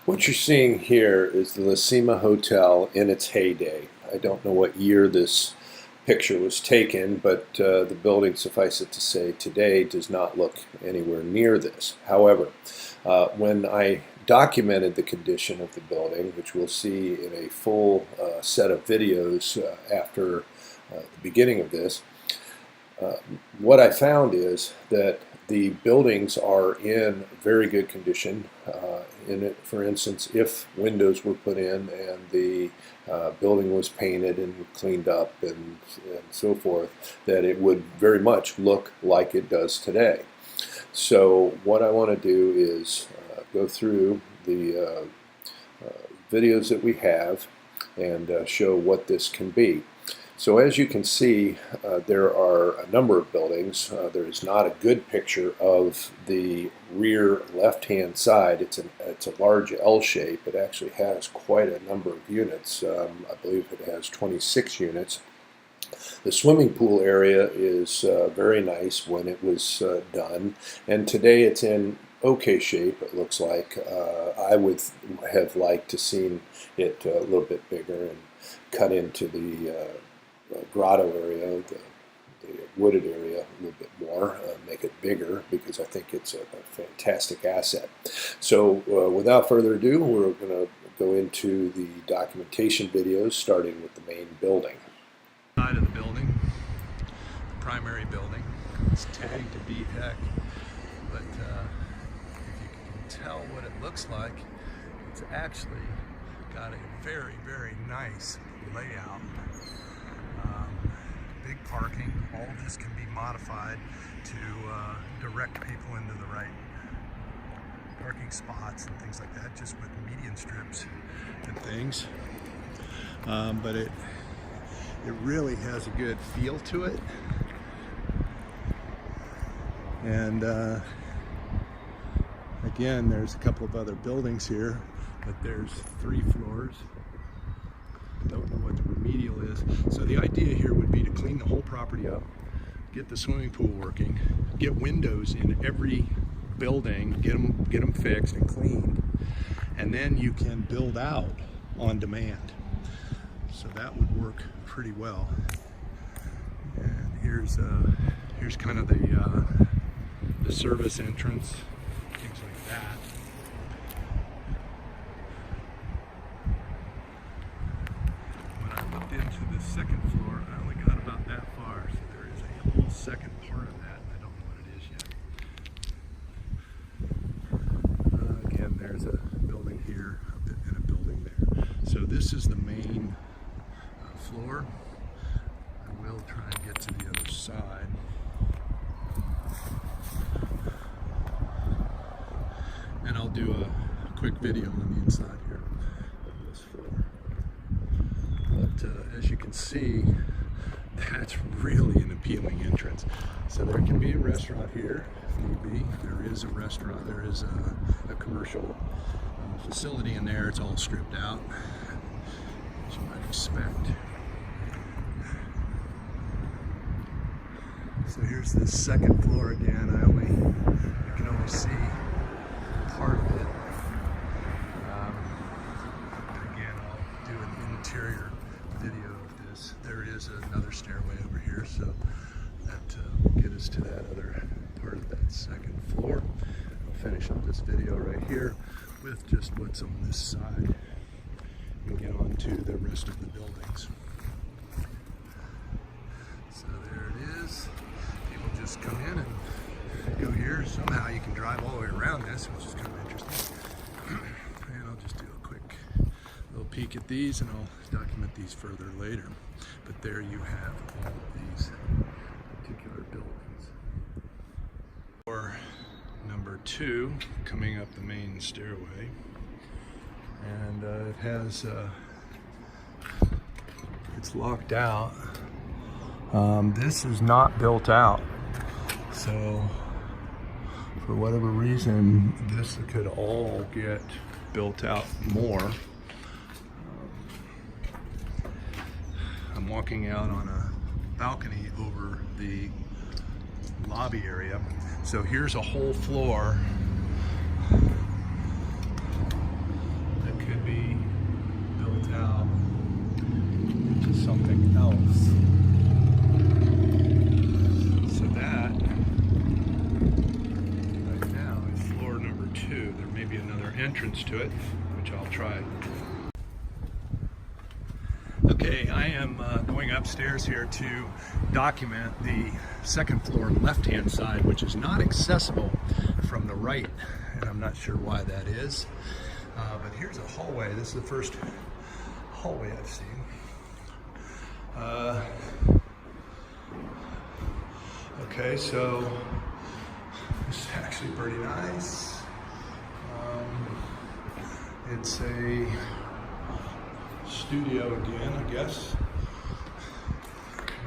What you're seeing here is the Cima Hotel in its heyday. I don't know what year this picture was taken, but the building, suffice it to say, today does not look anywhere near this. However, when I documented the condition of the building, which we'll see in a full set of videos after the beginning of this, what I found is that the buildings are in very good condition. For instance, if windows were put in and the building was painted and cleaned up and so forth, that it would very much look like it does today. So what I want to do is go through the videos that we have and show what this can be. So as you can see, there are a number of buildings. There is not a good picture of the rear left-hand side. It's a large L shape. It actually has quite a number of units. I believe it has 26 units. The swimming pool area is very nice when it was done, and today it's in okay shape, it looks like. I would have liked to seen it a little bit bigger and cut into the grotto area, the wooded area a little bit more, make it bigger, because I think it's a fantastic asset. So without further ado, we're going to go into the documentation videos, starting with the main building. Side of the building, the primary building. It's tagged to B-Heck, but if you can tell what it looks like, it's actually got a very, very nice layout. Big parking. All this can be modified to direct people into the right parking spots and things like that, just with median strips and things. But it really has a good feel to it. And again, there's a couple of other buildings here, but there's 3 floors. Don't know what the remedial is. So the idea here would be to clean the whole property up, get the swimming pool working, get windows in every building, get them fixed and cleaned, and then you can build out on demand. So that would work pretty well. And here's kind of the service entrance, things like that. Into the second floor, I only got about that far, so there is a whole second part of that, and I don't know what it is yet. Again, there's a building here and a building there. So this is the main floor. I will try and get to the other side. And I'll do a quick video on the inside here of this floor. But as you can see, that's really an appealing entrance. So there can be a restaurant here, if need be. There is a restaurant, there is a commercial facility in there. It's all stripped out, as you might expect. So here's the second floor again. I can only see part of it. Again, I'll do an interior video of this. There is another stairway over here, so that will get us to that other part of that second floor. I'll finish up this video right here with just what's on this side and get on to the rest of the buildings. So there it is. People just come in and go here. Somehow you can drive all the way around this, which is kind of interesting. And I'll just do a quick little peek at these, and I'll document these further later. But there you have all of these particular buildings. Floor number 2, coming up the main stairway, and it has it's locked out. This is not built out, so for whatever reason this could all get built out more. I'm walking out on a balcony over the lobby area. So here's a whole floor 2. There may be another entrance to it, which I'll try. Okay, I am going upstairs here to document the second floor left-hand side, which is not accessible from the right, and I'm not sure why that is. But here's a hallway. This is the first hallway I've seen. Okay, so this is actually pretty nice. It's a studio again, I guess.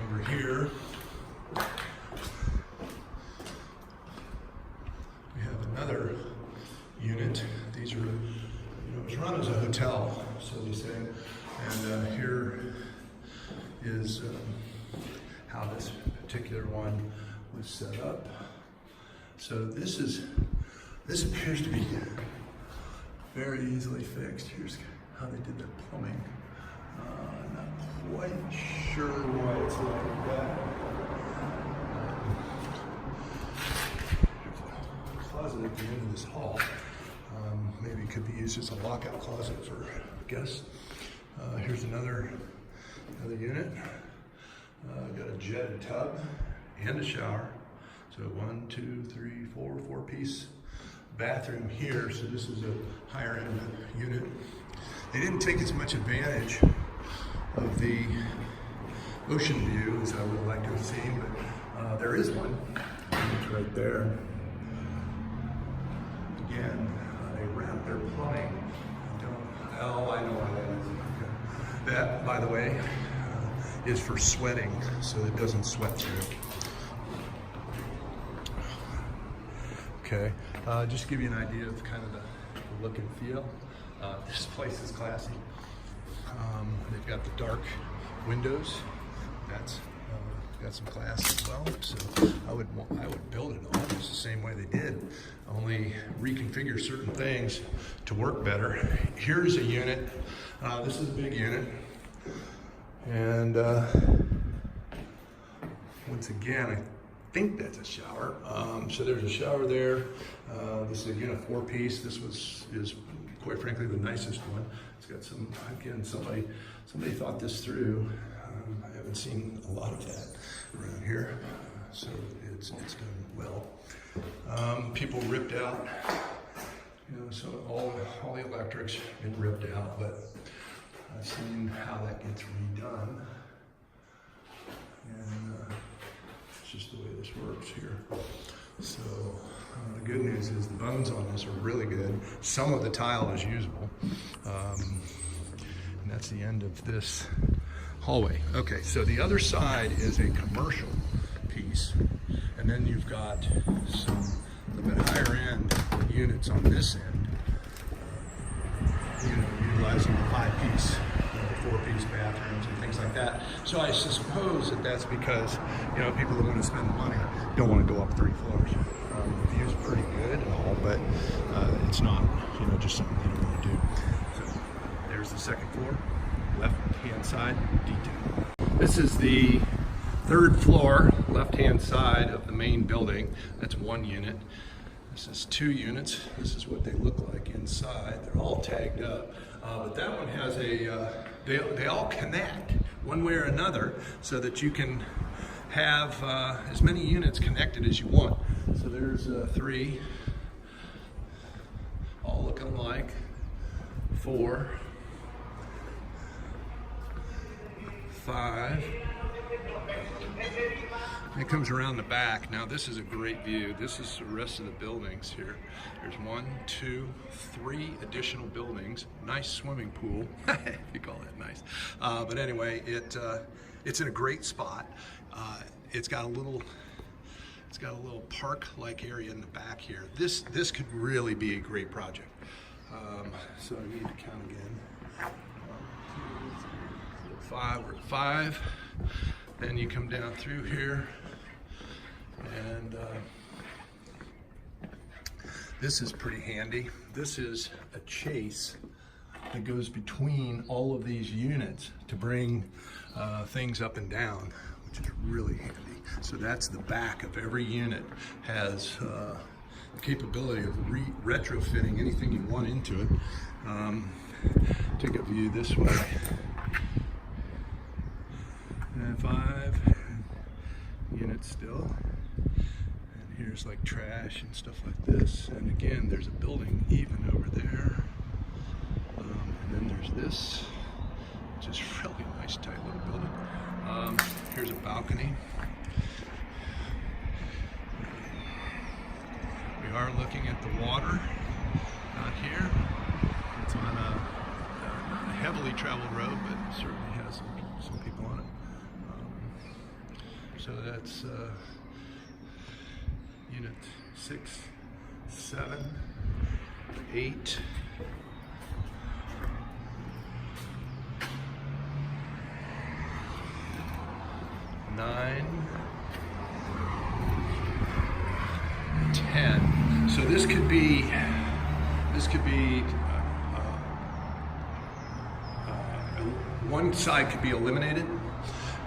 Over here, we have another unit. These are, it was run as a hotel, so they say. And here is how this particular one was set up. So this appears to be very easily fixed. Here's how they did their plumbing. Not quite sure why it's like that. There's a closet at the end of this hall. Maybe it could be used as a lockout closet for guests. Here's another unit. Got a jetted tub and a shower. So 1, 2, 3, 4, 4-piece bathroom here. So this is a higher end unit. They didn't take as much advantage of the ocean view as I would like to have seen, but there is one. It's right there. Again, they wrap their plumbing. Oh, I know why that is. Okay. That, by the way, is for sweating, so it doesn't sweat through. Okay, just to give you an idea of kind of the look and feel. This place is classy. They've got the dark windows. That's got some class as well. So I would build it almost the same way they did, only reconfigure certain things to work better. Here's a unit. This is a big unit, and once again, I think that's a shower. So there's a shower there. This is again a 4-piece. This is quite frankly the nicest one. It's got some, again, somebody thought this through. I haven't seen a lot of that around here, so it's done well. People ripped out, so all the electrics been ripped out, but I've seen how that gets redone, and it's just the way this works here. So the good news is the bones on this are really good. Some of the tile is usable, and that's the end of this hallway. Okay, so the other side is a commercial piece, and then you've got some a little bit higher end units on this end, utilizing the 5-piece, 4-piece bathrooms and things like that. So I suppose that's because people that want to spend the money don't want to go up 3 floors. The view's pretty good and all, but it's not just something they don't want to do. So there's the second floor, left-hand side detail. This is the 3rd floor, left-hand side of the main building. That's 1 unit. This is 2 units. This is what they look like inside. They're all tagged up, but that one has they all connect one way or another, so that you can have as many units connected as you want. So there's 3, all looking alike. 4, 5. It comes around the back. Now this is a great view. This is the rest of the buildings here. There's 1, 2, 3 additional buildings. Nice swimming pool, if you call that nice. But anyway, it's in a great spot. It's got a little park-like area in the back here. This could really be a great project. So I need to count again. 5, we're at 5. Then you come down through here, and this is pretty handy. This is a chase that goes between all of these units to bring things up and down, which is really handy. So that's the back of every unit has capability of retrofitting anything you want into it. Take a view this way. And 5 units still. And here's like trash and stuff like this. And again, there's a building even over there. And then there's this, which is really nice, tight little building. Here's a balcony. We are looking at the water out here. It's on a heavily traveled road, but it certainly has some people on it. So that's unit 6, 7, 8. 9, 10. So this could be one side could be eliminated,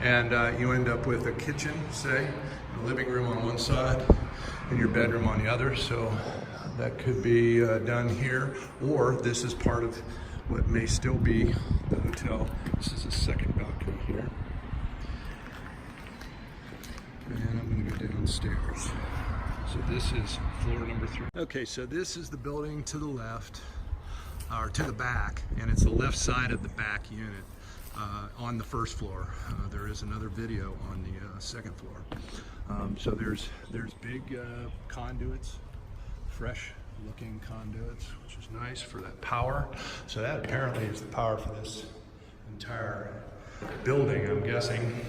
and you end up with a kitchen, say, a living room on one side, and your bedroom on the other. So that could be done here, or this is part of what may still be the hotel. This is the second balcony here. And I'm going to go downstairs. So this is floor number 3. Okay, so this is the building to the left, or to the back, and it's the left side of the back unit on the first floor. There is another video on the second floor. So there's big conduits, fresh looking conduits, which is nice for that power. So that apparently is the power for this entire building, I'm guessing.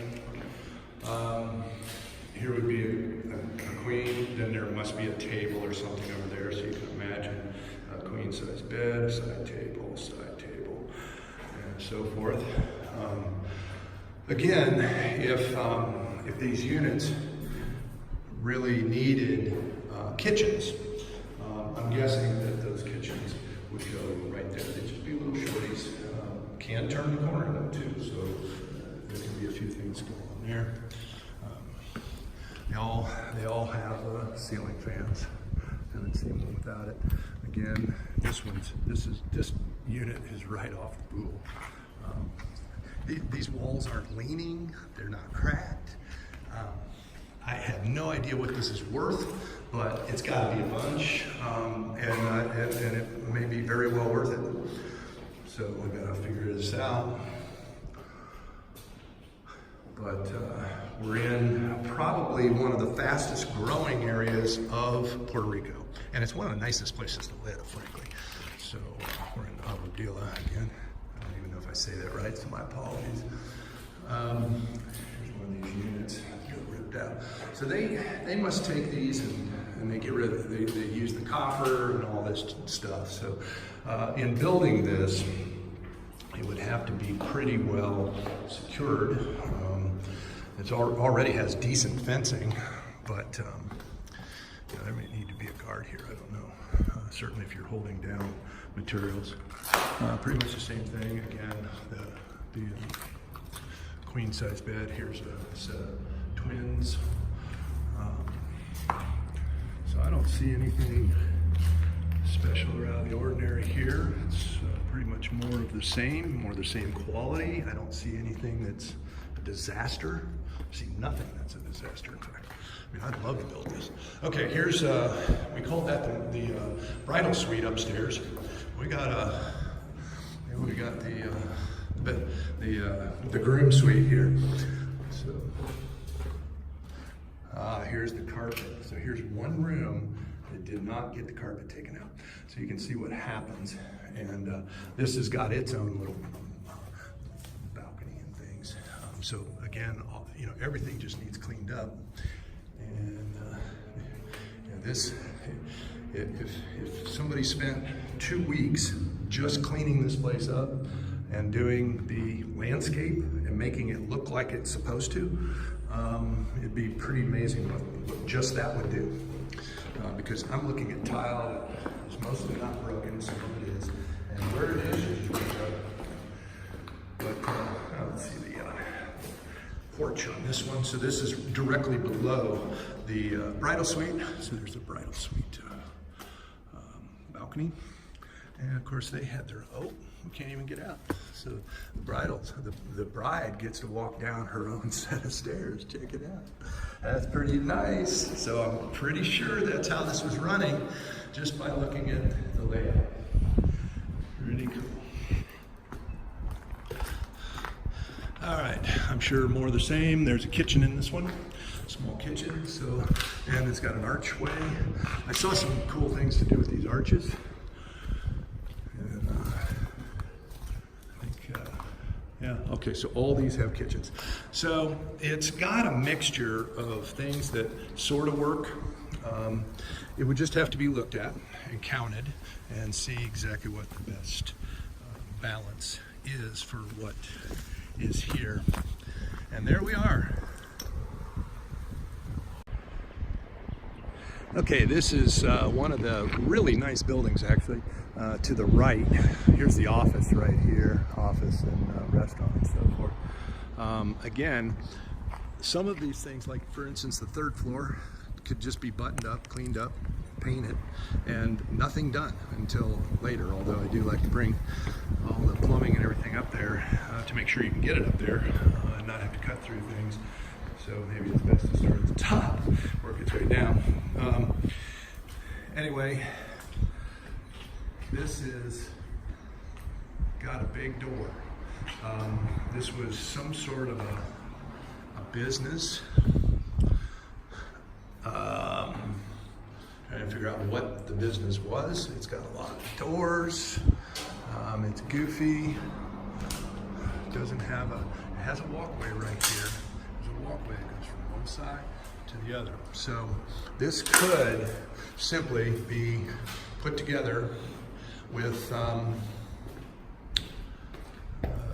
Here would be a queen, then there must be a table or something over there, so you can imagine a queen size bed, side table, and so forth. Again, if these units really needed kitchens, I'm guessing that those kitchens would go right there. They'd just be little shorties. Can turn the corner though too, so there can be a few things going on there. They all have ceiling fans. Haven't seen one without it. Again, this unit is right off the bool. These walls aren't leaning. They're not cracked. I have no idea what this is worth, but it's got to be a bunch, and it may be very well worth it. So we've got to figure this out. But we're in probably one of the fastest growing areas of Puerto Rico. And it's one of the nicest places to live, frankly. So we're in Abadilla again. I don't even know if I say that right, so my apologies. Here's one of these units that got ripped out. So they must take these and they get rid of it. They use the copper and all this stuff. So in building this, it would have to be pretty well secured. It already has decent fencing, but there may need to be a guard here. I don't know. Certainly, if you're holding down materials, pretty much the same thing. Again, the queen size bed. Here's a set of twins. So I don't see anything special or out of the ordinary here. It's pretty much more of the same quality. I don't see anything that's a disaster. I see nothing that's a disaster, in fact. I mean, I'd love to build this. Okay, here's, we call that the bridal suite upstairs. We got the groom suite here. So, here's the carpet. So here's one room that did not get the carpet taken out. So you can see what happens. And this has got its own little balcony and things. So again, everything just needs cleaned up. And this, if somebody spent 2 weeks just cleaning this place up and doing the landscape and making it look like it's supposed to, it'd be pretty amazing what just that would do. Because I'm looking at tile that is mostly not broken, some of it is, and where it is broken. But let's see the porch on this one. So this is directly below the bridal suite. So there's the bridal suite balcony. And of course they had their, oh, we can't even get out. So the bride gets to walk down her own set of stairs. Check it out. That's pretty nice. So I'm pretty sure that's how this was running just by looking at the layout. Pretty cool. All right, I'm sure more of the same. There's a kitchen in this one, small kitchen. So, and it's got an archway. I saw some cool things to do with these arches. And I think, yeah, okay, so all these have kitchens. So it's got a mixture of things that sort of work. It would just have to be looked at and counted and see exactly what the best balance is for what is here. And there we are. Okay, this is one of the really nice buildings actually. To the right, here's the office right here, office and restaurant and so forth. Again, some of these things, like for instance the third floor, could just be buttoned up, cleaned up, painted, and nothing done until later, although I do like to bring all the plumbing and everything up there to make sure you can get it up there and not have to cut through things. So maybe it's best to start at the top, work its way down. Anyway, this is got a big door. This was some sort of a business. Trying to figure out what the business was. It's got a lot of doors. It's goofy. It has a walkway right here. There's a walkway that goes from one side to the other. So this could simply be put together with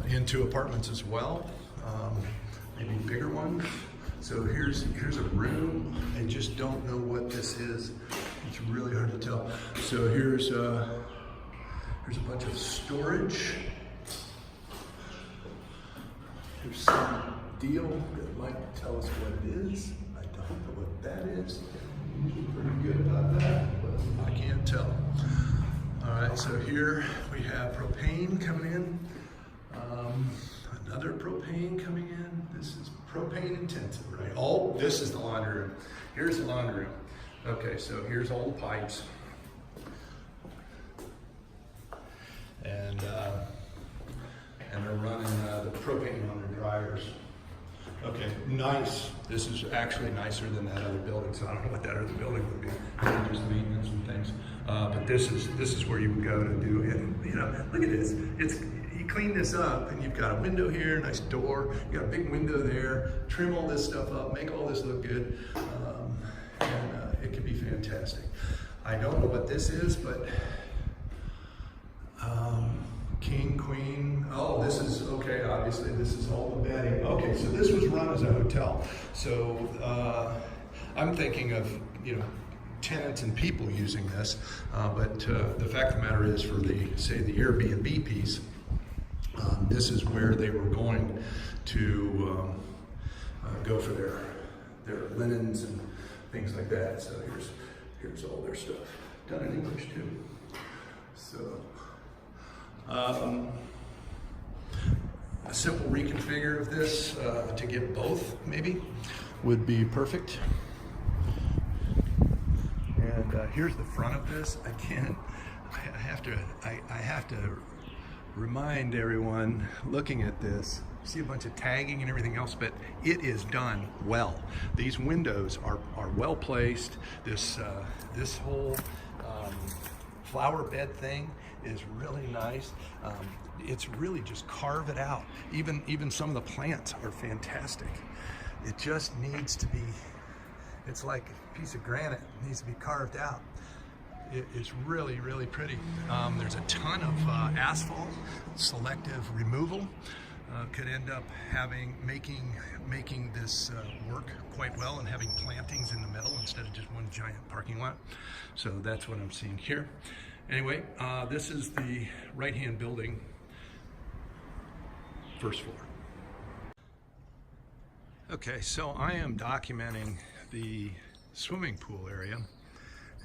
into apartments as well, maybe bigger ones. So here's a room. I just don't know what this is. It's really hard to tell. So here's a bunch of storage. Here's some deal that might tell us what it is. I don't know what that is. I'm usually pretty good about that, but I can't tell. All right, so here we have propane coming in. Another propane coming in. This is propane intensive, right? Oh, this is the laundry room. Here's the laundry room. Okay, so here's all the pipes. And they're running the propane on the dryers. Okay, nice. This is actually nicer than that other building, so I don't know what that other building would be. Maybe just maintenance and things. But this is where you would go to do it. You know, look at this. You clean this up, and you've got a window here, nice door. You got a big window there. Trim all this stuff up, make all this look good, and it can be fantastic. I don't know what this is, but king, queen. Oh, this is okay. Obviously, this is all the bedding. Okay, so this was run as a hotel. So I'm thinking of tenants and people using this, but the fact of the matter is, for the Airbnb piece, this is where they were going to go for their linens and things like that. So here's all their stuff done in English too. So a simple reconfigure of this to get both maybe would be perfect. And here's the front of this. I have to remind everyone looking at this, see a bunch of tagging and everything else, but it is done well. These windows are well placed. This whole flower bed thing is really nice. It's really just carve it out. Even some of the plants are fantastic. It just needs to be, it's like a piece of granite. It needs to be carved out. It's really, really pretty. There's a ton of asphalt, selective removal. Could end up making this work quite well, and having plantings in the middle instead of just one giant parking lot. So that's what I'm seeing here. Anyway, this is the right-hand building, first floor. Okay, so I am documenting the swimming pool area,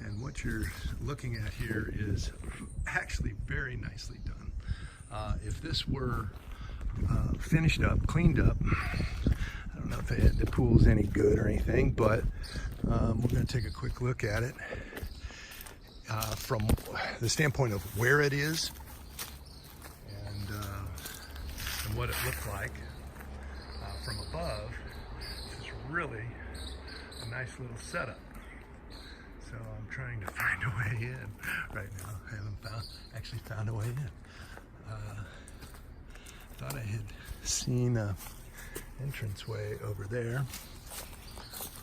And what you're looking at here is actually very nicely done. If this were finished up, cleaned up, I don't know if the pool's any good or anything, but we're going to take a quick look at it from the standpoint of where it is and what it looked like from above. It's really a nice little setup. So I'm trying to find a way in right now. I haven't actually found a way in. Thought I had seen a entranceway over there,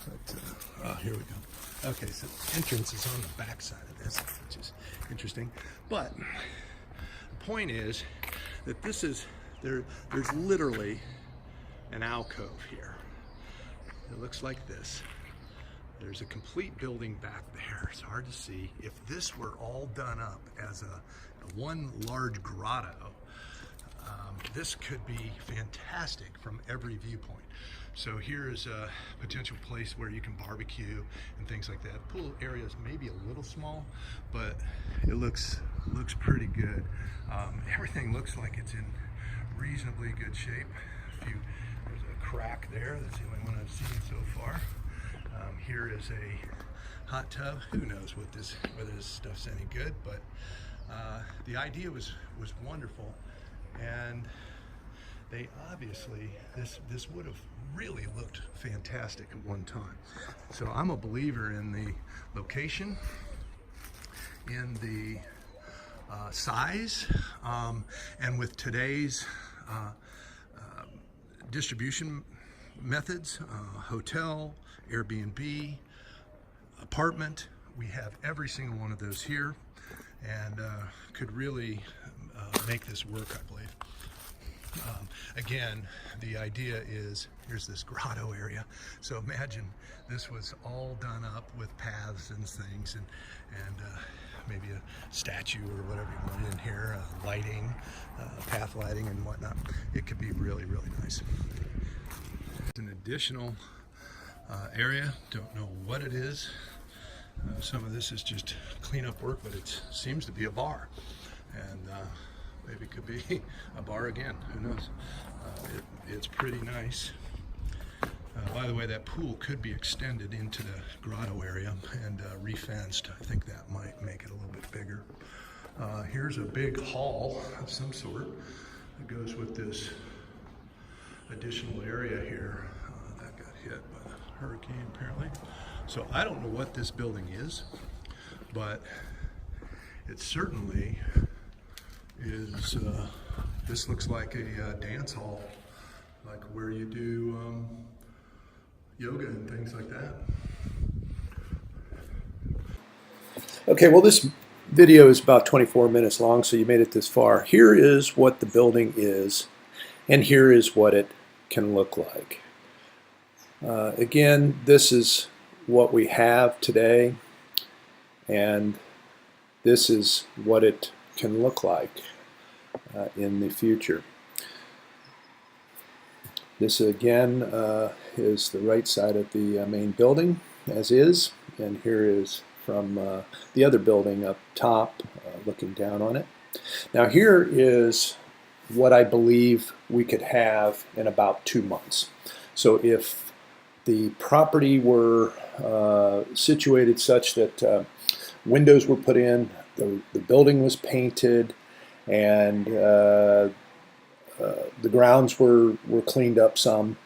but oh, here we go. Okay, so the entrance is on the back side of this, which is interesting. But the point is that this is there's literally an alcove here. It looks like this. There's a complete building back there. It's hard to see. If this were all done up as a one large grotto, this could be fantastic from every viewpoint. So here is a potential place where you can barbecue and things like that. The pool area is maybe a little small, but it looks pretty good. Everything looks like it's in reasonably good shape. There's a crack there. That's the only one I've seen so far. Here is a hot tub. Who knows whether this stuff's any good, but the idea was wonderful. And they obviously, this would have really looked fantastic at one time. So I'm a believer in the location, in the size, and with today's distribution methods, hotel, Airbnb, apartment, we have every single one of those here, and could really make this work, I believe. Again, the idea is, here's this grotto area. So imagine this was all done up with paths and things, and maybe a statue or whatever you want in here, lighting, path lighting and whatnot. It could be really, really nice. An additional area, don't know what it is. Some of this is just cleanup work, but it seems to be a bar. And maybe it could be a bar again, who knows. It's pretty nice. By the way, that pool could be extended into the grotto area and re-fenced. I think that might make it a little bit bigger. Here's a big hall of some sort that goes with this additional area here. That got hit by a hurricane apparently. So I don't know what this building is, but it certainly is, this looks like a dance hall, like where you do yoga and things like that. Okay, well, this video is about 24 minutes long, so you made it this far. Here is what the building is, and here is what it can look like. Again, this is what we have today, and this is what it can look like in the future. This again is the right side of the main building as is, and here is from the other building up top looking down on it. Now here is what I believe we could have in about 2 months. So if the property were situated such that windows were put in, the building was painted, and the grounds were cleaned up some,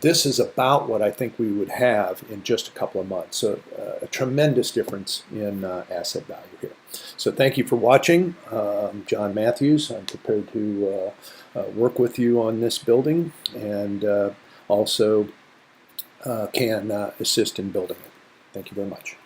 this is about what I think we would have in just a couple of months. So a tremendous difference in asset value here. So thank you for watching. I'm John Matthews. I'm prepared to work with you on this building, and also can assist in building it. Thank you very much.